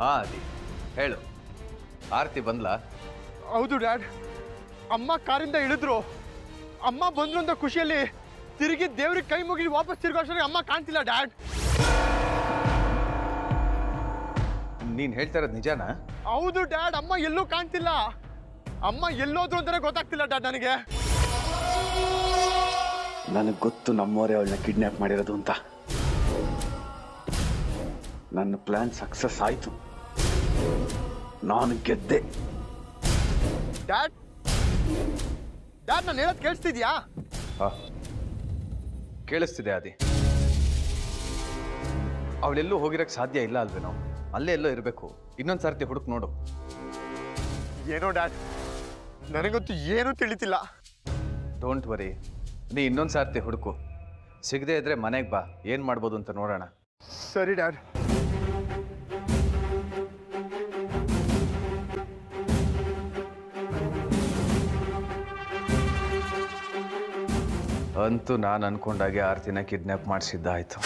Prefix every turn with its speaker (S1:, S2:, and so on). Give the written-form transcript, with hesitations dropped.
S1: ಹಾಂ ಅದಿ ಹೇಳು, ಆರತಿ ಬಂದ್ಲಾ?
S2: ಹೌದು ಡ್ಯಾಡ್, ಅಮ್ಮ ಕಾರಿಂದ ಇಳಿದ್ರು. ಅಮ್ಮ ಬಂದ್ರು ಅಂತ ಖುಷಿಯಲ್ಲಿ ತಿರುಗಿ ದೇವ್ರಿಗೆ ಕೈ ಮುಗಿ ವಾಪಸ್ ತಿರುಗೋ ಅಷ್ಟರಲ್ಲಿ ಅಮ್ಮ ಕಾಣ್ತಿಲ್ಲ ಡ್ಯಾಡ್.
S1: ನೀನು ಹೇಳ್ತಾ ಇರೋದು ನಿಜಾನಾ?
S2: ಹೌದು ಡ್ಯಾಡ್, ಅಮ್ಮ ಎಲ್ಲೂ ಕಾಣ್ತಿಲ್ಲ. ಅಮ್ಮ ಎಲ್ಲೋದ್ರು ಅಂತಾನೆ ಗೊತ್ತಾಗ್ತಿಲ್ಲ ಡ್ಯಾಡ್ ನನಗೆ.
S3: ನನಗೆ ಗೊತ್ತು ನಮ್ಮವರೇ ಅವಳನ್ನ ಕಿಡ್ನ್ಯಾಪ್ ಮಾಡಿರೋದು ಅಂತ. ನನ್ನ ಪ್ಲಾನ್ ಸಕ್ಸಸ್ ಆಯಿತು, ನಾನು ಗೆದ್ದೆ.
S2: ಡ್ಯಾಡ್ ಡ್ಯಾಡ್ ನಾನು ಹೇಳೋದು ಕೇಳಿಸ್ತಿದ್ಯಾ?
S1: ಹಾಂ ಕೇಳಿಸ್ತಿದೆ ಆದಿ. ಅವಳೆಲ್ಲೂ ಹೋಗಿರಕ್ಕೆ ಸಾಧ್ಯ ಇಲ್ಲ ಅಲ್ವೇ? ನಾವು ಅಲ್ಲೇ ಎಲ್ಲೋ ಇರಬೇಕು. ಇನ್ನೊಂದು ಸರ್ತಿ ಹುಡುಕ್ ನೋಡು.
S2: ಏನೋ ಡ್ಯಾಡ್, ನನಗಂತೂ ಏನೂ ತಿಳಿತಿಲ್ಲ.
S1: ಡೋಂಟ್ ವರಿ, ನೀ ಇನ್ನೊಂದು ಸರ್ತಿ ಹುಡುಕು. ಸಿಗದೆ ಇದ್ರೆ ಮನೆಗೆ ಬಾ, ಏನು ಮಾಡ್ಬೋದು ಅಂತ ನೋಡೋಣ.
S2: ಸರಿ ಡ್ಯಾಡ್.
S1: ಅಂತೂ ನಾನು ಅನ್ಕೊಂಡಾಗೆ ಆರ್ತಿನ ಕಿಡ್ನ್ಯಾಪ್ ಮಾಡಿಸಿದ್ದಾಯ್ತು.